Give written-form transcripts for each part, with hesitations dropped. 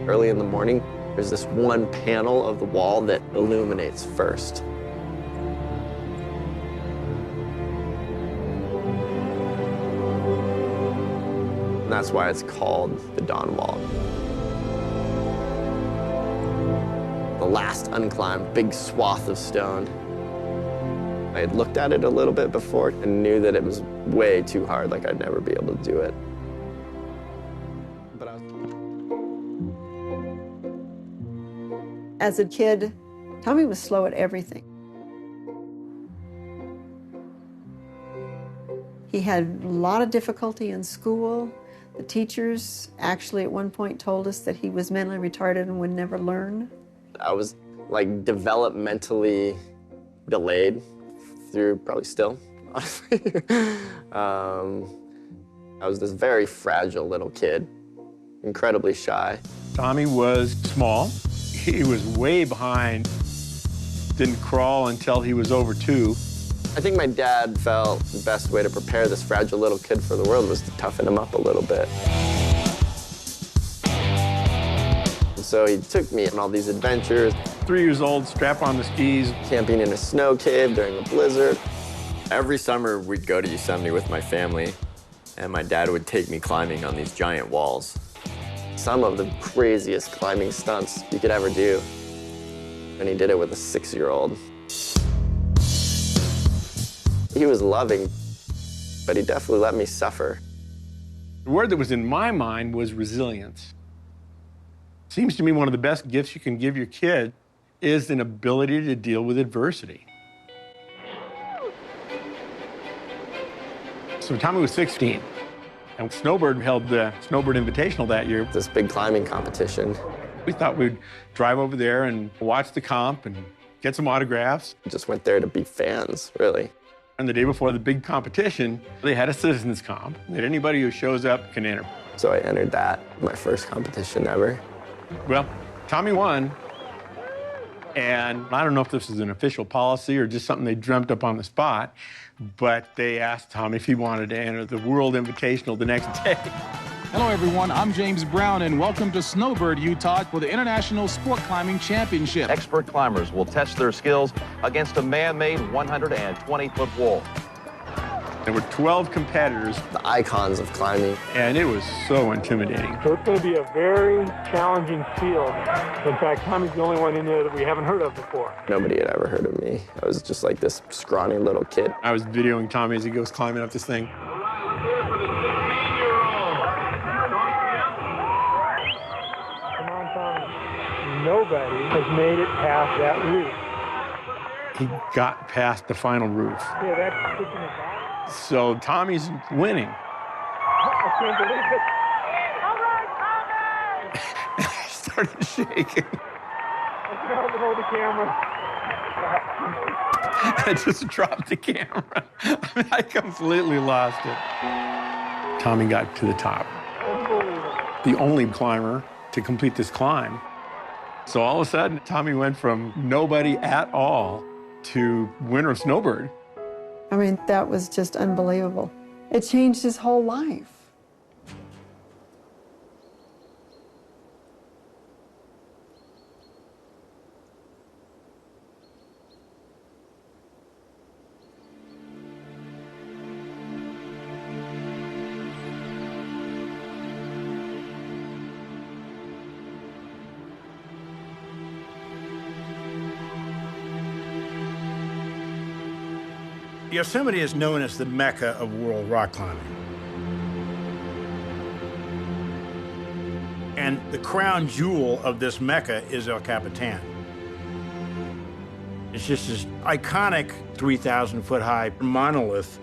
Early in the morning, there's this one panel of the wall that illuminates first. And that's why it's called the Dawn Wall. The last unclimbed big swath of stone. I had looked at it a little bit before and knew that it was way too hard, like I'd never be able to do it. But As a kid, Tommy was slow at everything. He had a lot of difficulty in school. The teachers actually at one point told us that he was mentally retarded and would never learn. I was like developmentally delayed through probably still, honestly. I was this very fragile little kid, incredibly shy. Tommy was small. He was way behind. Didn't crawl until he was over 2. I think my dad felt the best way to prepare this fragile little kid for the world was to toughen him up a little bit. And so he took me on all these adventures. 3 years old, strap on the skis. Camping in a snow cave during the blizzard. Every summer, we'd go to Yosemite with my family, and my dad would take me climbing on these giant walls. Some of the craziest climbing stunts you could ever do. And he did it with a 6-year-old. He was loving, but he definitely let me suffer. The word that was in my mind was resilience. Seems to me one of the best gifts you can give your kid is an ability to deal with adversity. So Tommy was 16, and Snowbird held the Snowbird Invitational that year. This big climbing competition. We thought we'd drive over there and watch the comp and get some autographs. We just went there to be fans, really. And the day before the big competition, they had a citizens comp that anybody who shows up can enter. So I entered that, my first competition ever. Well, Tommy won. And I don't know if this is an official policy or just something they dreamt up on the spot, but they asked Tommy if he wanted to enter the World Invitational the next day. Hello, everyone. I'm James Brown, and welcome to Snowbird, Utah, for the International Sport Climbing Championship. Expert climbers will test their skills against a man-made 120-foot wall. There were 12 competitors, The icons of climbing. and it was so intimidating. So it's going to be a very challenging field. In fact, Tommy's the only one in there that we haven't heard of before. Nobody had ever heard of me. I was just like this scrawny little kid. I was videoing Tommy as he goes climbing up this thing. Come on, Tommy. Nobody has made it past that roof. He got past the final roof. Yeah, that's sticking it back. So Tommy's winning. I can't believe it. He started shaking. I'm going to hold the camera. I just dropped the camera. I completely lost it. Tommy got to the top. Unbelievable. The only climber to complete this climb. So all of a sudden, Tommy went from nobody at all to winner of Snowbird. I mean, that was just unbelievable. It changed his whole life. Yosemite is known as the Mecca of world rock climbing. And the crown jewel of this Mecca is El Capitan. It's just this iconic 3,000-foot high monolith.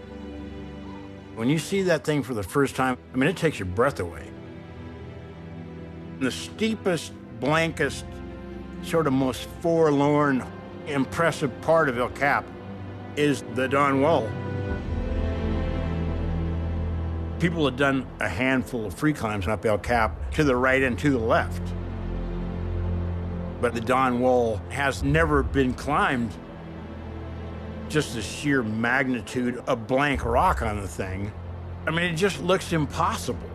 When you see that thing for the first time, I mean, it takes your breath away. The steepest, blankest, sort of most forlorn, impressive part of El Cap is the Dawn Wall. People have done a handful of free climbs up El Cap to the right and to the left. But the Dawn Wall has never been climbed. Just the sheer magnitude of blank rock on the thing. I mean, it just looks impossible.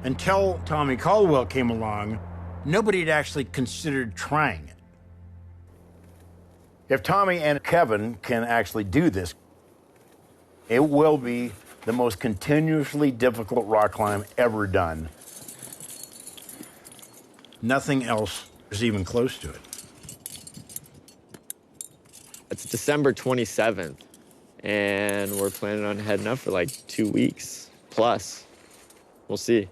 Until Tommy Caldwell came along, nobody had actually considered trying it. If Tommy and Kevin can actually do this, it will be the most continuously difficult rock climb ever done. Nothing else is even close to it. It's December 27th, and we're planning on heading up for like 2 weeks plus. We'll see.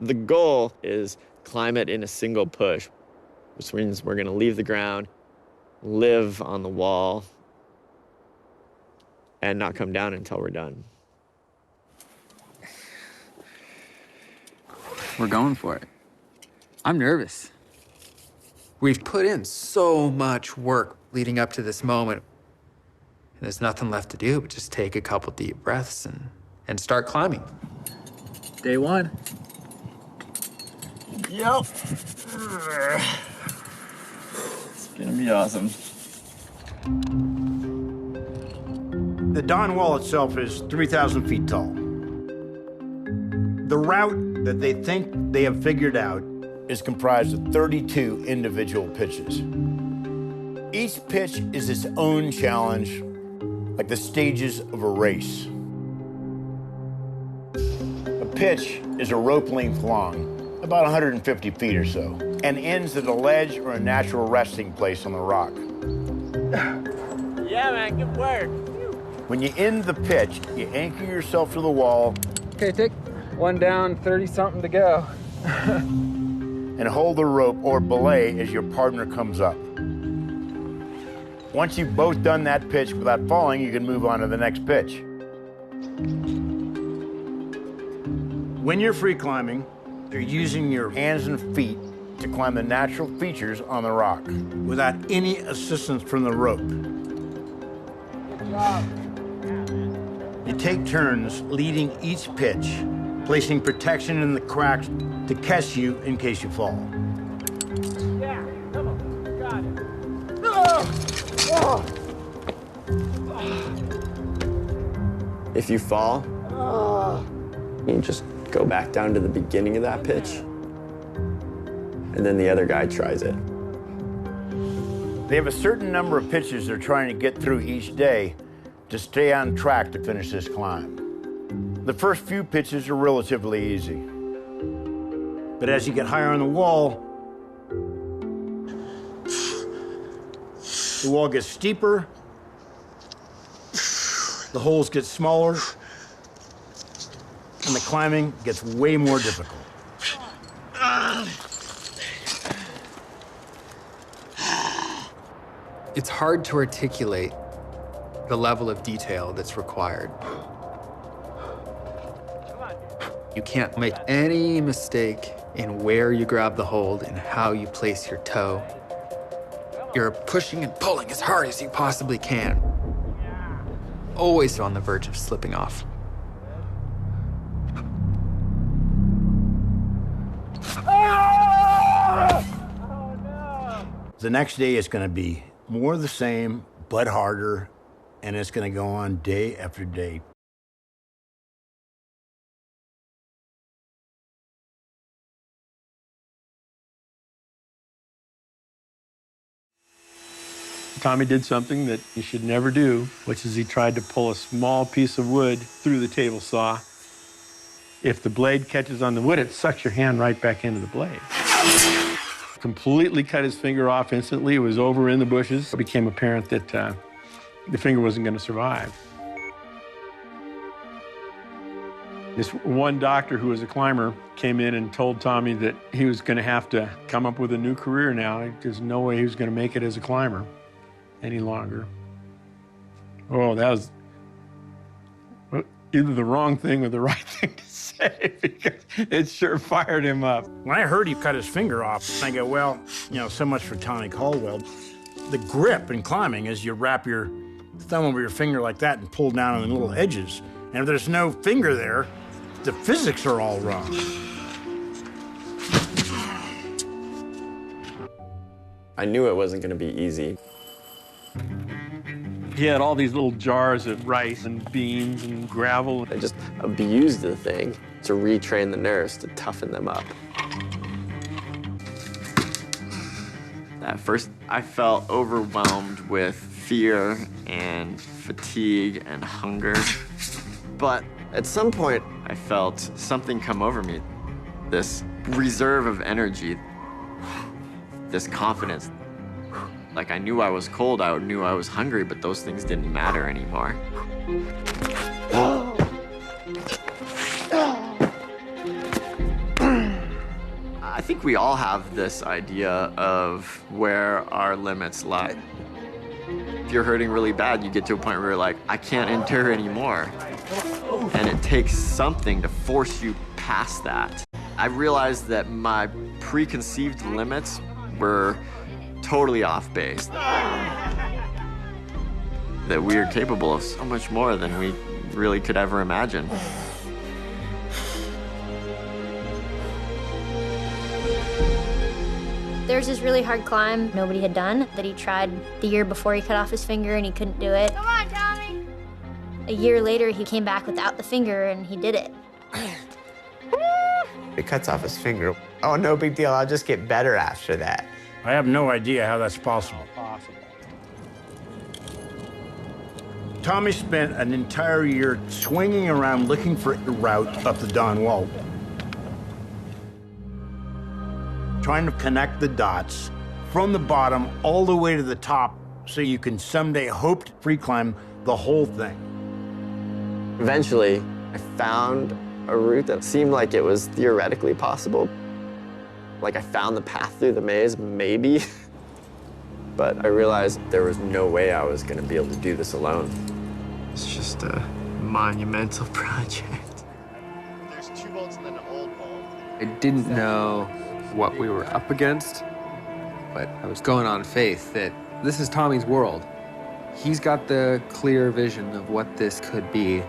The goal is climb it in a single push, which means we're gonna leave the ground, live on the wall, and not come down until we're done. We're going for it. I'm nervous. We've put in so much work leading up to this moment. And there's nothing left to do but just take a couple deep breaths and start climbing. Day one. Yep. It's gonna be awesome. The Dawn Wall itself is 3,000 feet tall. The route that they think they have figured out is comprised of 32 individual pitches. Each pitch is its own challenge, like the stages of a race. A pitch is a rope length long, about 150 feet or so, and ends at a ledge or a natural resting place on the rock. Yeah, man, good work. When you end the pitch, you anchor yourself to the wall. Okay, take one down, 30-something to go. And hold the rope or belay as your partner comes up. Once you've both done that pitch without falling, you can move on to the next pitch. When you're free climbing, you're using your hands and feet to climb the natural features on the rock without any assistance from the rope. Good job. You take turns leading each pitch, placing protection in the cracks to catch you in case you fall. Yeah, come on, got it. If you fall, you just go back down to the beginning of that pitch, and then the other guy tries it. They have a certain number of pitches they're trying to get through each day to stay on track to finish this climb. The first few pitches are relatively easy. But as you get higher on the wall gets steeper, the holes get smaller, and the climbing gets way more difficult. It's hard to articulate the level of detail that's required. You can't make any mistake in where you grab the hold and how you place your toe. You're pushing and pulling as hard as you possibly can. Always on the verge of slipping off. The next day is going to be more of the same, but harder, and it's going to go on day after day. Tommy did something that he should never do, which is he tried to pull a small piece of wood through the table saw. If the blade catches on the wood, it sucks your hand right back into the blade. Completely cut his finger off instantly. It was over in the bushes. It became apparent that the finger wasn't going to survive. This one doctor who was a climber came in and told Tommy that he was going to have to come up with a new career now. There's no way he was going to make it as a climber any longer. Oh, that was either the wrong thing or the right thing to say, because it sure fired him up. When I heard he cut his finger off, I go, well, so much for Tommy Caldwell. The grip in climbing is you wrap your thumb over your finger like that and pull down on the little edges. And if there's no finger there, the physics are all wrong. I knew it wasn't going to be easy. He had all these little jars of rice and beans and gravel. I just abused the thing to retrain the nerves, to toughen them up. At first, I felt overwhelmed with fear and fatigue and hunger. But at some point, I felt something come over me. This reserve of energy, this confidence. Like I knew I was cold, I knew I was hungry, but those things didn't matter anymore. I think we all have this idea of where our limits lie. If you're hurting really bad, you get to a point where you're like, I can't endure anymore. And it takes something to force you past that. I realized that my preconceived limits were totally off base. That we are capable of so much more than we really could ever imagine. There's this really hard climb nobody had done that he tried the year before he cut off his finger and he couldn't do it. Come on, Tommy! A year later, he came back without the finger and he did it. He cuts off his finger. Oh, no big deal. I'll just get better after that. I have no idea how that's possible. Tommy spent an entire year swinging around looking for a route up the Don Wall, trying to connect the dots from the bottom all the way to the top so you can someday hope to free climb the whole thing. Eventually, I found a route that seemed like it was theoretically possible. Like I found the path through the maze, maybe. But I realized there was no way I was gonna be able to do this alone. It's just a monumental project. There's 2 bolts and then an old bolt. I didn't know what we were up against, but I was going on faith that this is Tommy's world. He's got the clear vision of what this could be,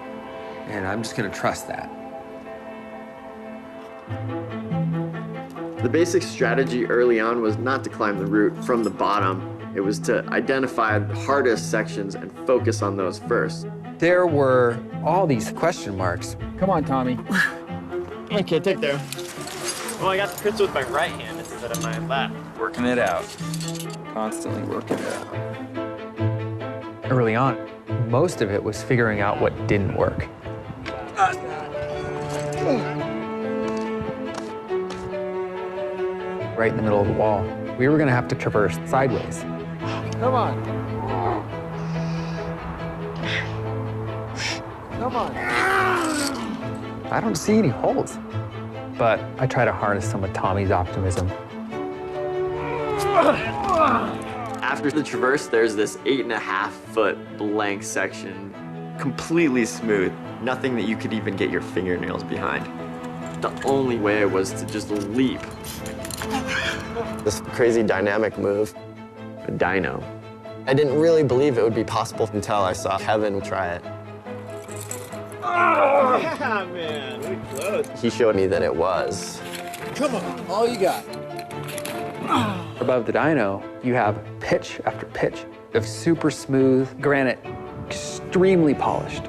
and I'm just gonna trust that. The basic strategy early on was not to climb the route from the bottom. It was to identify the hardest sections and focus on those first. There were all these question marks. Come on, Tommy. Okay, take there. Well, I got the crystal with my right hand instead of my left. Working it out. Constantly working it out. Early on, most of it was figuring out what didn't work. Right in the middle of the wall, we were gonna have to traverse sideways. Come on. Come on. I don't see any holes, but I try to harness some of Tommy's optimism. After the traverse, there's this 8.5-foot blank section, completely smooth, nothing that you could even get your fingernails behind. The only way was to just leap. This crazy dynamic move, a dyno. I didn't really believe it would be possible until I saw Kevin try it. Oh, yeah, man, we close. He showed me that it was. Come on, all you got. Above the dyno, you have pitch after pitch of super smooth granite, extremely polished.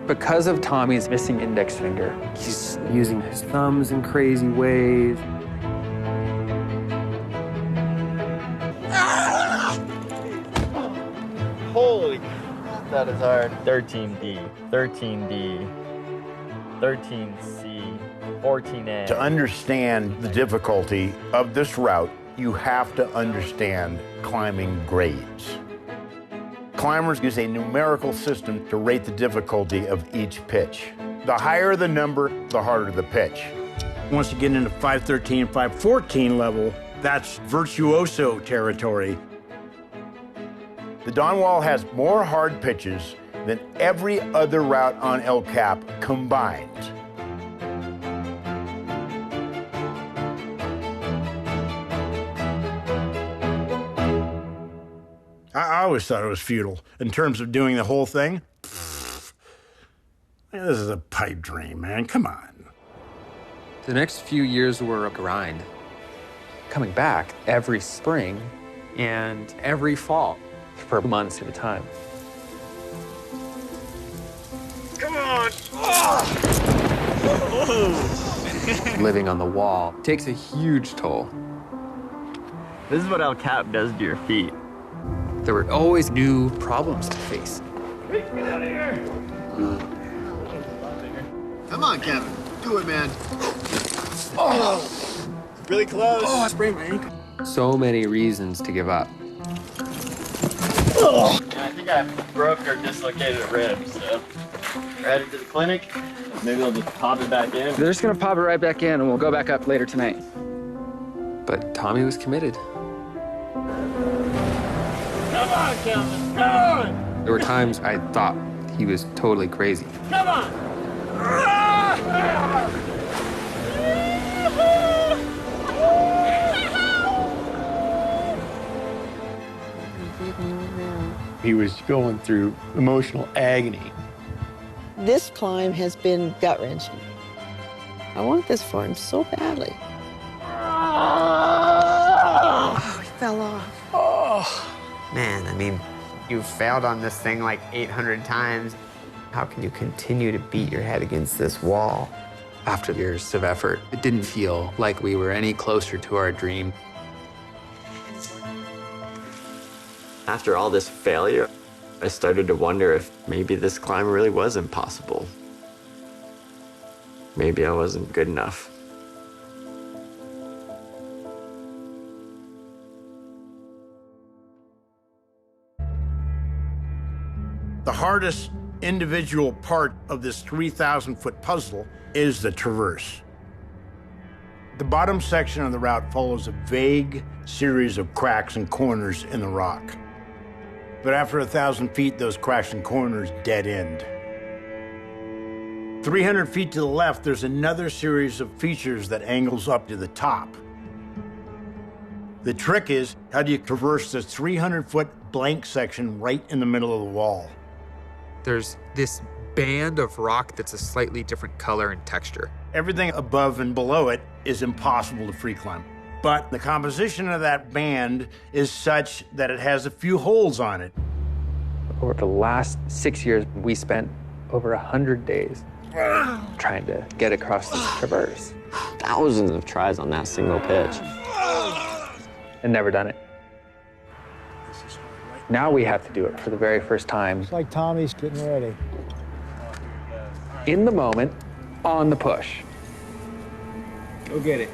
Because of Tommy's missing index finger, he's using his thumbs in crazy ways. Holy, that is hard. 13D, 13D, 13C, 14A. To understand the difficulty of this route, you have to understand climbing grades. Climbers use a numerical system to rate the difficulty of each pitch. The higher the number, the harder the pitch. Once you get into 513 and 514 level, that's virtuoso territory. The Don Wall has more hard pitches than every other route on El Cap combined. I always thought it was futile in terms of doing the whole thing. Man, this is a pipe dream, man. Come on. The next few years were a grind. Coming back every spring and every fall for months at a time. Come on! Living on the wall takes a huge toll. This is what El Cap does to your feet. There were always new problems to face. Get out of here! Come on, Kevin. Do it, man. Oh! Really close. Oh, I sprained my ankle. So many reasons to give up. Oh. I think I broke or dislocated a rib, so we're headed to the clinic. Maybe they'll just pop it back in. They're just gonna pop it right back in and we'll go back up later tonight. But Tommy was committed. Come on, Calvin, come on! There were times I thought he was totally crazy. Come on! He was going through emotional agony. This climb has been gut-wrenching. I want this for him so badly. Oh, he fell off. Oh. Man, I mean, you failed on this thing like 800 times. How can you continue to beat your head against this wall? After years of effort, it didn't feel like we were any closer to our dream. After all this failure, I started to wonder if maybe this climb really was impossible. Maybe I wasn't good enough. The hardest individual part of this 3,000-foot puzzle is the traverse. The bottom section of the route follows a vague series of cracks and corners in the rock. But after 1,000 feet, those cracks and corners dead end. 300 feet to the left, there's another series of features that angles up to the top. The trick is, how do you traverse this 300-foot blank section right in the middle of the wall? There's this band of rock that's a slightly different color and texture. Everything above and below it is impossible to free climb. But the composition of that band is such that it has a few holes on it. Over the last 6 years, we spent over 100 days trying to get across this traverse. Thousands of tries on that single pitch. And never done it. Now we have to do it for the very first time. It's like Tommy's getting ready. In the moment, on the push. Go get it.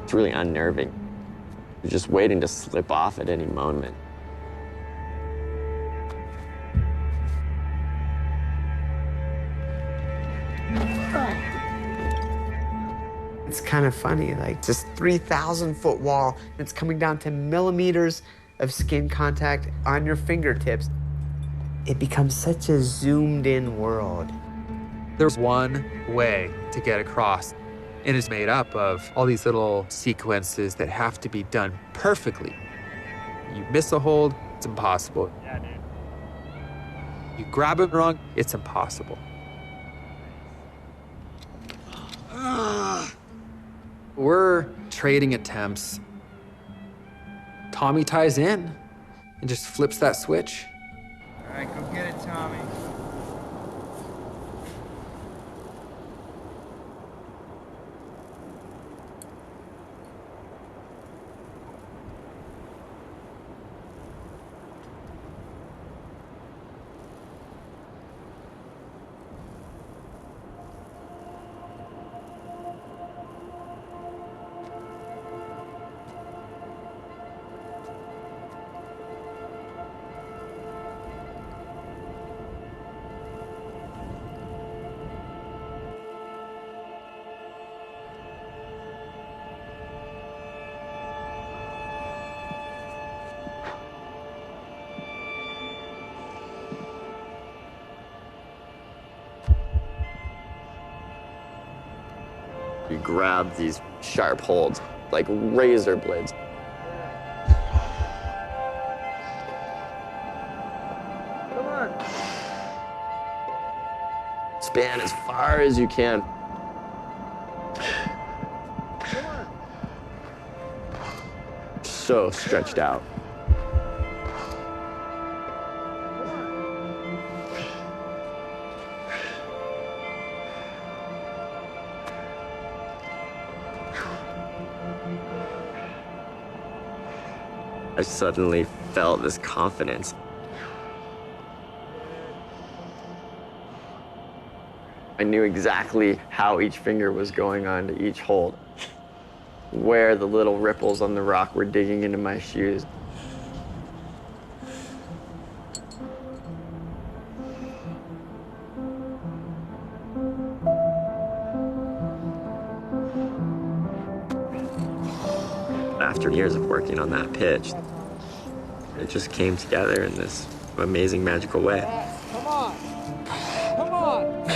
It's really unnerving. You're just waiting to slip off at any moment. It's kind of funny, like this 3,000-foot wall, and it's coming down to millimeters of skin contact on your fingertips. It becomes such a zoomed-in world. There's one way to get across. It is made up of all these little sequences that have to be done perfectly. You miss a hold, it's impossible. Yeah, dude. You grab it wrong, it's impossible. We're trading attempts. Tommy ties in and just flips that switch. All right, go get it, Tommy. You grab these sharp holds, like razor blades. span as far as you can. So stretched out. I suddenly felt this confidence. I knew exactly how each finger was going on to each hold, where the little ripples on the rock were digging into my shoes. After years of working on that pitch, it just came together in this amazing, magical way. Come on. Come on.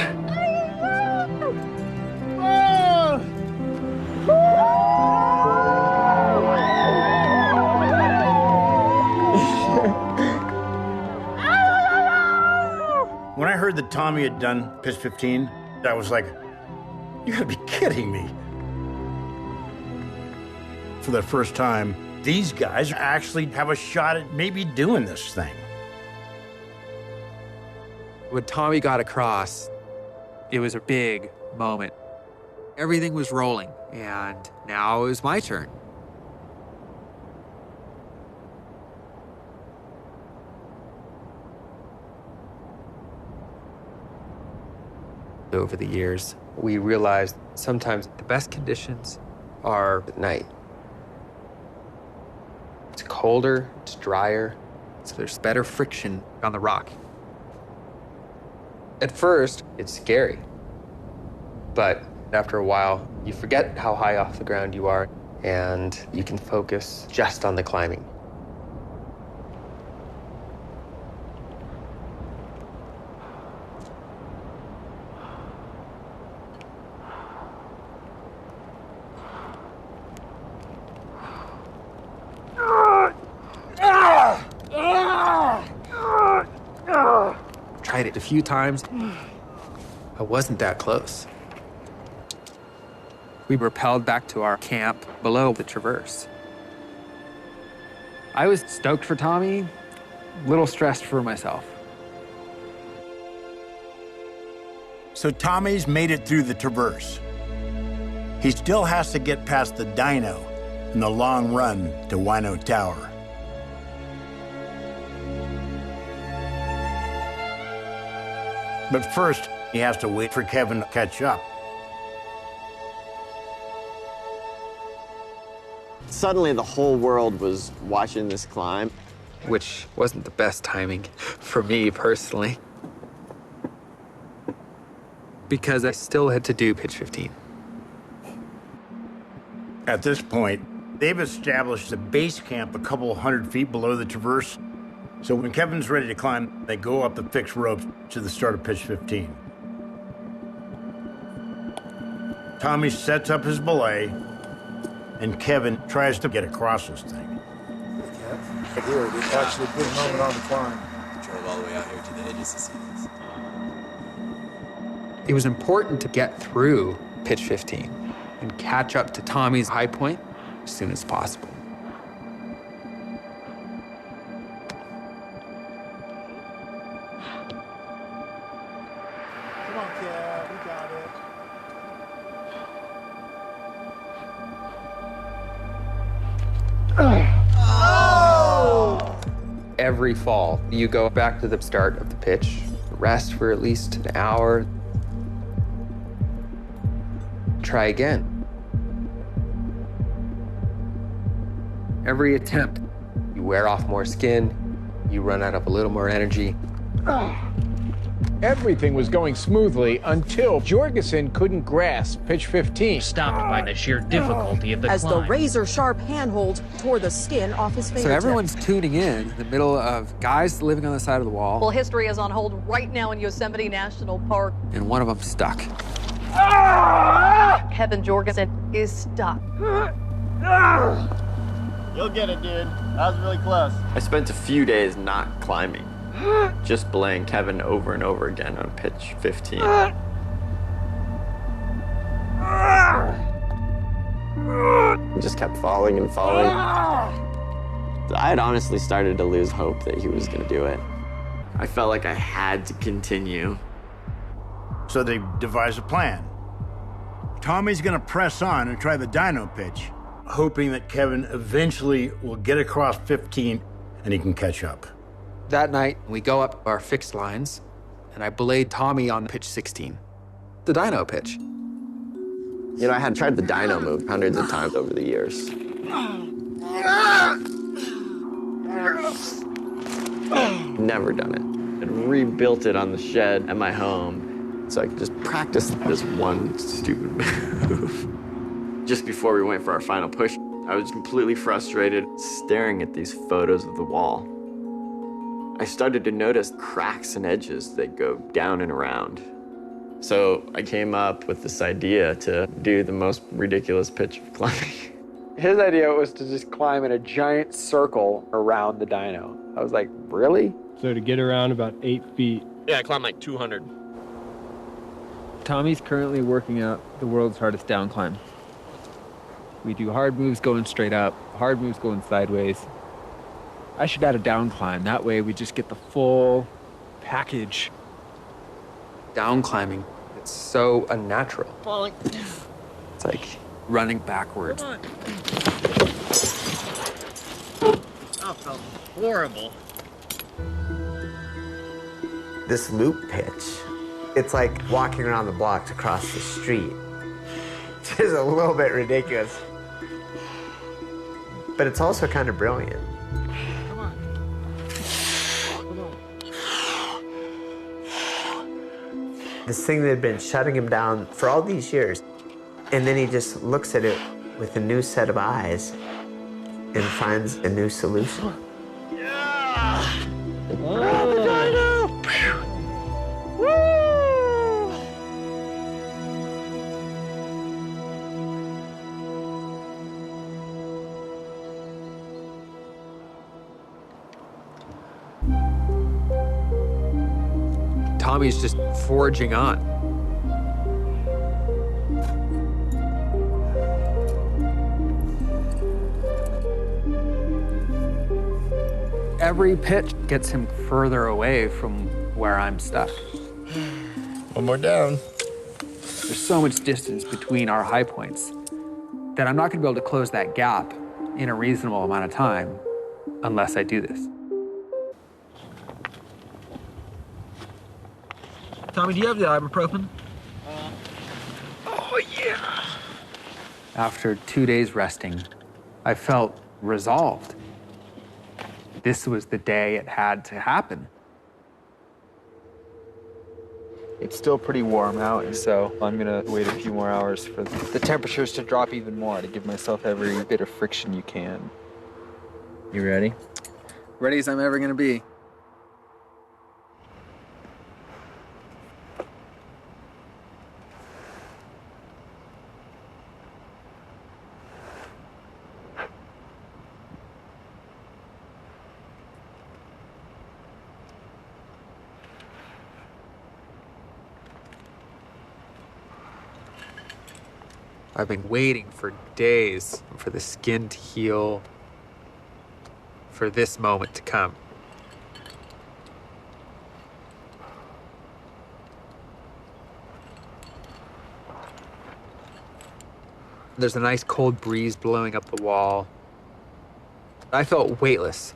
When I heard that Tommy had done pitch 15, I was like, you gotta be kidding me. For the first time, these guys actually have a shot at maybe doing this thing. When Tommy got across, it was a big moment. Everything was rolling, and now it was my turn. Over the years, we realized sometimes the best conditions are at night. It's colder, it's drier, so there's better friction on the rock. At first, it's scary. But after a while, you forget how high off the ground you are, and you can focus just on the climbing. Tried it a few times. I wasn't that close. We rappelled back to our camp below the traverse. I was stoked for Tommy, a little stressed for myself. So Tommy's made it through the traverse. He still has to get past the dyno and the long run to Wino Tower. But first, he has to wait for Kevin to catch up. Suddenly, the whole world was watching this climb. Which wasn't the best timing for me personally, because I still had to do pitch 15. At this point, they've established a base camp a couple hundred feet below the traverse. So when Kevin's ready to climb, they go up the fixed ropes to the start of pitch 15. Tommy sets up his belay, and Kevin tries to get across this thing. Here, this is actually a good moment on the climb. Drove all the way out here to the edges to see this. It was important to get through pitch 15 and catch up to Tommy's high point as soon as possible. Come on, Kev, we got it. Every fall, you go back to the start of the pitch, rest for at least an hour, try again. Every attempt, you wear off more skin, you run out of a little more energy. Everything was going smoothly until Jorgensen couldn't grasp pitch 15. Stopped by the sheer difficulty of the as climb. the razor-sharp handhold tore the skin off his fingertips. So everyone's tuning in the middle of guys living on the side of the wall. Well, history is on hold right now in Yosemite National Park. And one of them stuck. Kevin Jorgensen is stuck. You'll get it, dude. That was really close. I spent a few days not climbing, just belaying Kevin over and over again on pitch 15. just kept falling and falling. I had honestly started to lose hope that he was going to do it. I felt like I had to continue. So they devised a plan. Tommy's going to press on and try the dyno pitch, hoping that Kevin eventually will get across 15 and he can catch up. That night, we go up our fixed lines, and I belayed Tommy on pitch 16, the dyno pitch. You know, I had tried the dyno move hundreds of times over the years. Never done it. I'd rebuilt it on the shed at my home, so I could just practice this one stupid move. Just before we went for our final push, I was completely frustrated, staring at these photos of the wall. I started to notice cracks and edges that go down and around. So I came up with this idea to do the most ridiculous pitch of climbing. His idea was to just climb in a giant circle around the dyno. I was like, really? So to get around about 8 feet. Yeah, I climbed like 200. Tommy's currently working out the world's hardest down climb. We do hard moves going straight up, hard moves going sideways. I should add a down climb. That way we just get the full package. Down climbing, it's so unnatural. Falling. It's like running backwards. Come on. That felt horrible. This loop pitch, it's like walking around the blocks across the street. It's just a little bit ridiculous. But it's also kind of brilliant. Come on. This thing that had been shutting him down for all these years. And then he just looks at it with a new set of eyes and finds a new solution. Yeah! Tommy's just forging on. Every pitch gets him further away from where I'm stuck. One more down. There's so much distance between our high points that I'm not gonna be able to close that gap in a reasonable amount of time unless I do this. Tommy, do you have the ibuprofen? Oh, yeah. After 2 days resting, I felt resolved. This was the day it had to happen. It's still pretty warm out, so I'm gonna wait a few more hours for the temperatures to drop even more to give myself every bit of friction you can. You ready? Ready as I'm ever gonna be. I've been waiting for days for the skin to heal, for this moment to come. There's a nice cold breeze blowing up the wall. I felt weightless.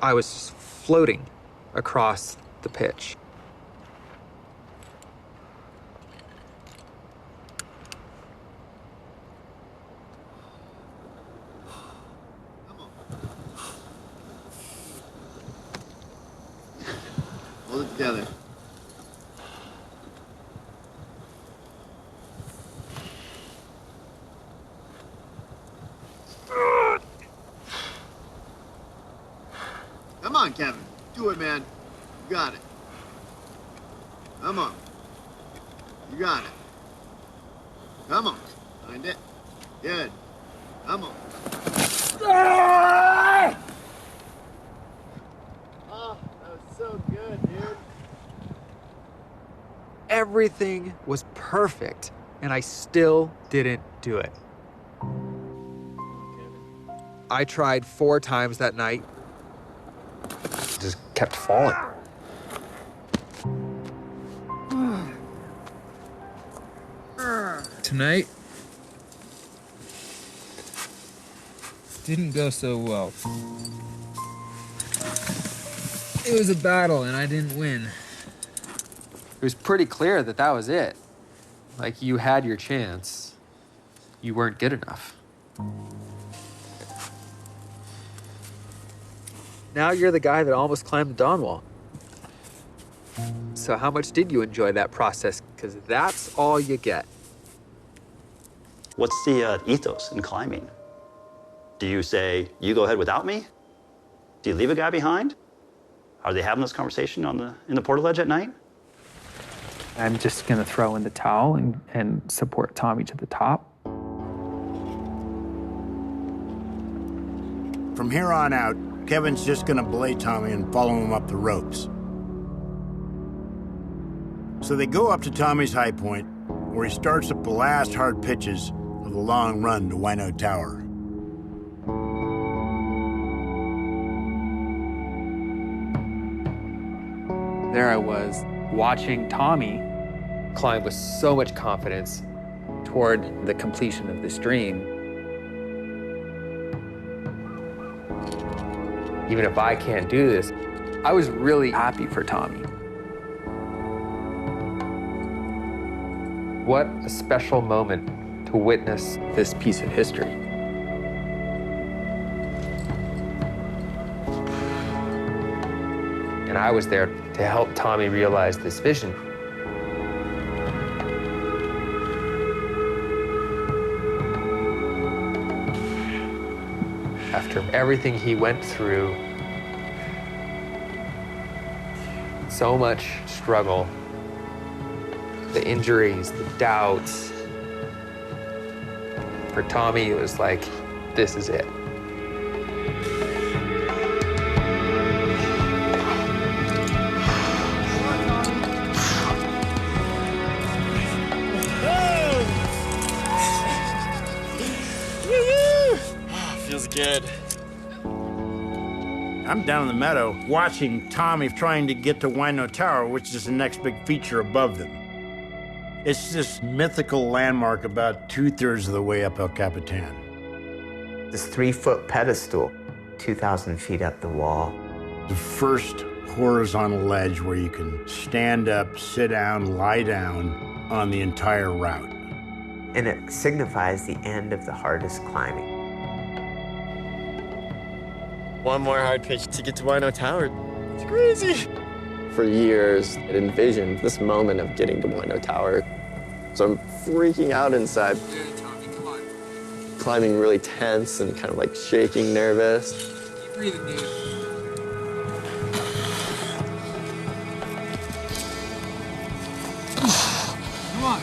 I was just floating across the pitch. Hold it together. Come on, Kevin. Do it, man. You got it. Come on. You got it. Come on. Find it. Good. Come on. Oh, that was so good, dude. Everything was perfect, and I still didn't do it. I tried 4 times that night. Just kept falling. Tonight didn't go so well. It was a battle and I didn't win. It was pretty clear that that was it. Like, you had your chance. You weren't good enough. Now you're the guy that almost climbed the Dawn Wall. So how much did you enjoy that process? Because that's all you get. What's the ethos in climbing? Do you say, you go ahead without me? Do you leave a guy behind? Are they having this conversation in the portaledge at night? I'm just gonna throw in the towel and support Tommy to the top. From here on out, Kevin's just gonna belay Tommy and follow him up the ropes. So they go up to Tommy's high point, where he starts up the last hard pitches of the long run to Wino Tower. There I was, watching Tommy climb with so much confidence toward the completion of this dream. Even if I can't do this, I was really happy for Tommy. What a special moment to witness this piece of history. And I was there to help Tommy realize this vision. After everything he went through, so much struggle, the injuries, the doubts, for Tommy, it was like, this is it. Feels good. I'm down in the meadow watching Tommy trying to get to Wino Tower, which is the next big feature above them. It's this mythical landmark about 2/3 of the way up El Capitan. This 3-foot pedestal, 2,000 feet up the wall. The first horizontal ledge where you can stand up, sit down, lie down on the entire route. And it signifies the end of the hardest climbing. One more hard pitch to get to Wino Tower. It's crazy. For years, I envisioned this moment of getting to Wino Tower. So I'm freaking out inside. Climbing really tense and kind of like shaking nervous. Keep breathing, dude. Come on.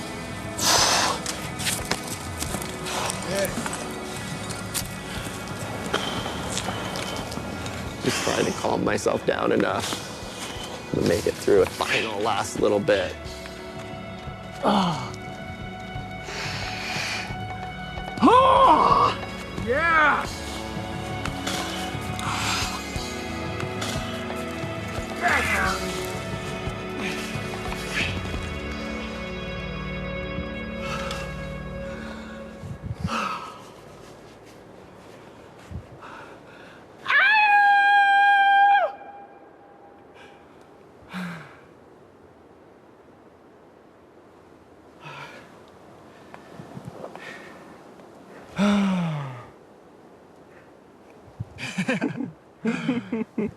Just trying to calm myself down enough to make it through a final last little bit. Oh. Oh! Yeah!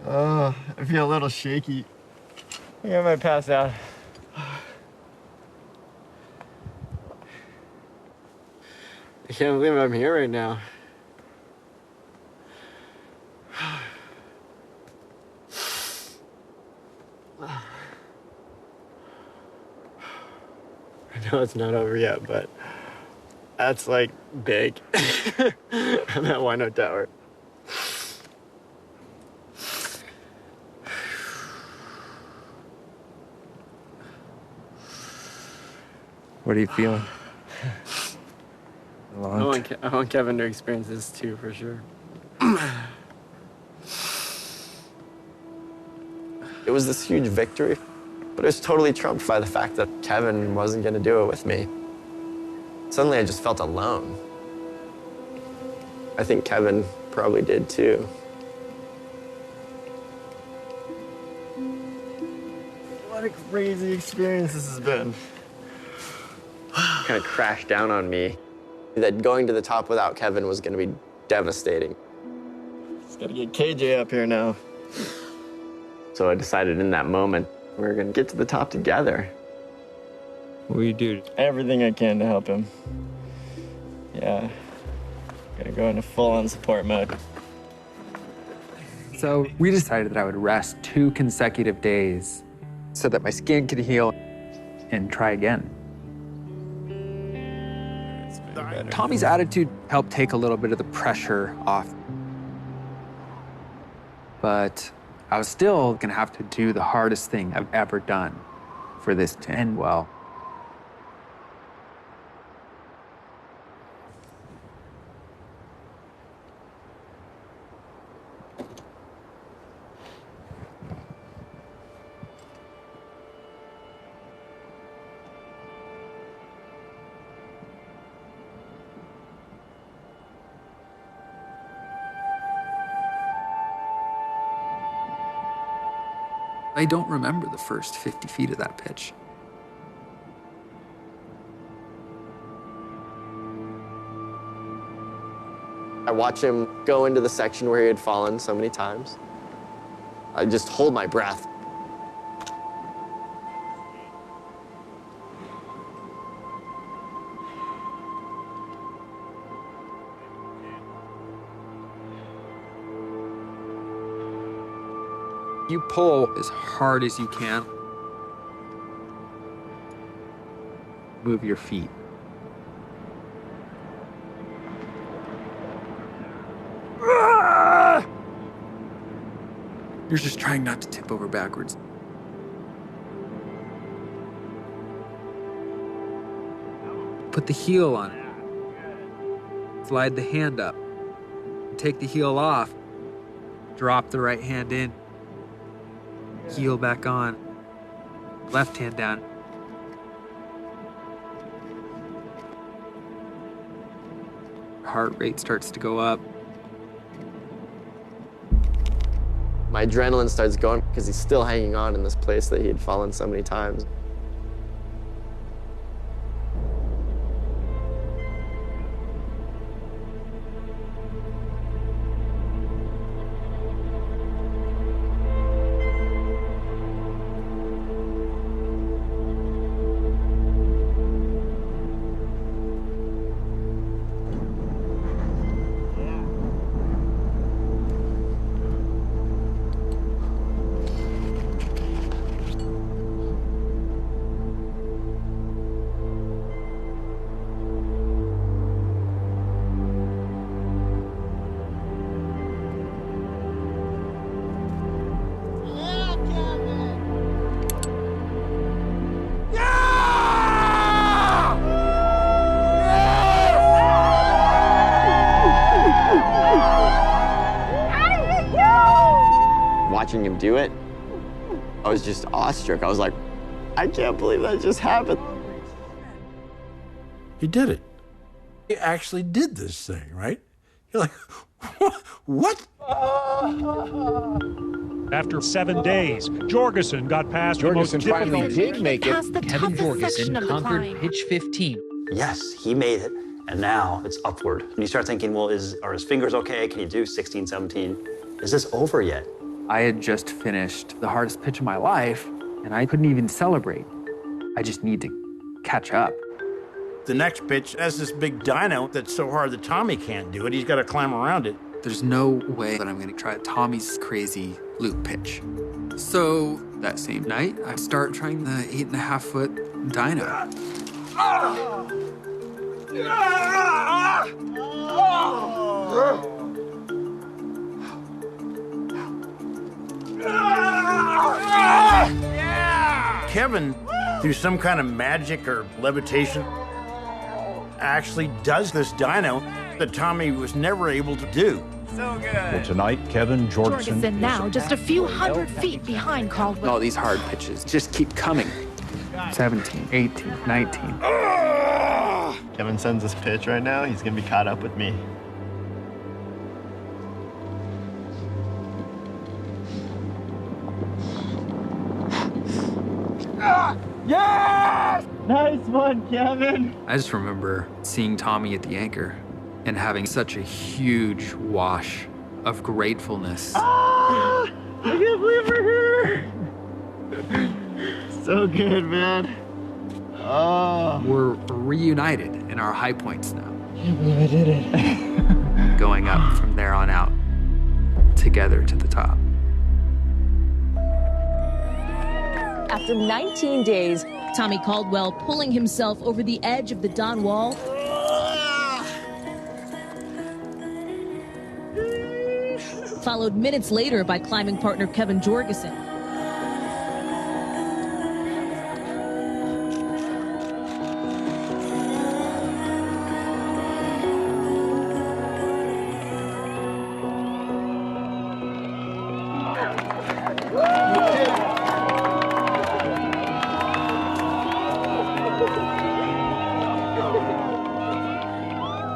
Oh, I feel a little shaky. I think I might pass out. I can't believe I'm here right now. I know it's not over yet, but that's like big. I'm at Wino Tower. What are you feeling? I want Kevin to experience this too, for sure. It was this huge victory, but it was totally trumped by the fact that Kevin wasn't going to do it with me. Suddenly, I just felt alone. I think Kevin probably did too. What a crazy experience this has been. Kind of crashed down on me that going to the top without Kevin was going to be devastating. Just got to get KJ up here now. So I decided in that moment, we were going to get to the top together. What do you do? Everything I can to help him. Yeah. Gonna go into full-on support mode. So we decided that I would rest 2 consecutive days so that my skin could heal and try again. Tommy's attitude helped take a little bit of the pressure off. But I was still gonna have to do the hardest thing I've ever done for this to end well. I don't remember the first 50 feet of that pitch. I watch him go into the section where he had fallen so many times. I just hold my breath. You pull as hard as you can. Move your feet. You're just trying not to tip over backwards. Put the heel on it. Slide the hand up. Take the heel off. Drop the right hand in. Heel back on. Left hand down. Heart rate starts to go up. My adrenaline starts going because he's still hanging on in this place that he had fallen so many times. Watching him do it, I was just awestruck. I was like, I can't believe that just happened. He did it. He actually did this thing, right? You're like, what? After 7 days, Jorgensen got past the most finally did make it. Kevin Jorgensen conquered pitch 15. Yes, he made it, and now it's upward. And you start thinking, well, are his fingers okay? Can he do 16, 17? Is this over yet? I had just finished the hardest pitch of my life, and I couldn't even celebrate. I just need to catch up. The next pitch has this big dyno that's so hard that Tommy can't do it. He's got to climb around it. There's no way that I'm going to try Tommy's crazy loop pitch. So that same night, I start trying the 8.5-foot dyno. Kevin, through some kind of magic or levitation, actually does this dyno that Tommy was never able to do. So good. Well, tonight, Kevin Jorgensen. Jorgensen now just a few hundred feet behind Caldwell. All these hard pitches just keep coming. 17, 18, 19. Kevin sends this pitch right now, he's gonna be caught up with me. Yes! Nice one, Kevin. I just remember seeing Tommy at the anchor and having such a huge wash of gratefulness. I can't believe we're here. So good, man. Oh. We're reunited in our high points now. I can't believe I did it. Going up from there on out, together to the top. After 19 days, Tommy Caldwell pulling himself over the edge of the Don Wall. Followed minutes later by climbing partner Kevin Jorgensen.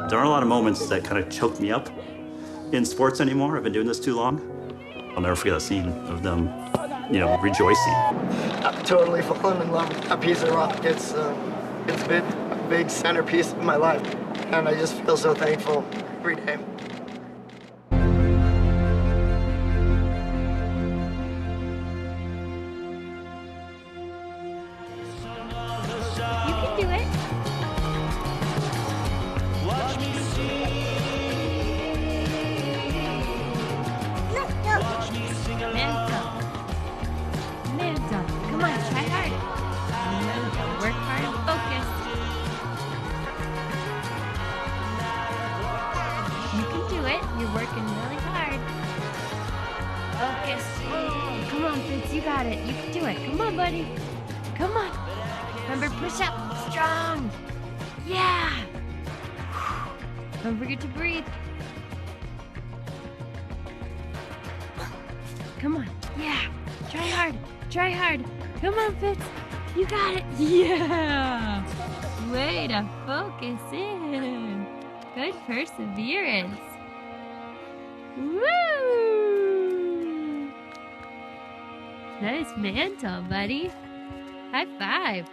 There aren't a lot of moments that kind of choke me up in sports anymore. I've been doing this too long. I'll never forget that scene of them, rejoicing. I've totally fallen in love with that piece of rock. It's been a big centerpiece of my life, and I just feel so thankful every day. You can do it. Manta, come on, try hard. Manta, work hard and focus. You can do it. You're working really hard. Focus. Come on, Fitz, you got it. You can do it. Come on, buddy. Come on. Remember, push up. Strong. Yeah. Don't forget to breathe. Come on. Yeah. Try hard. Try hard. Come on, Fitz. You got it. Yeah. Way to focus in. Good perseverance. Woo! Nice mantle, buddy. High five.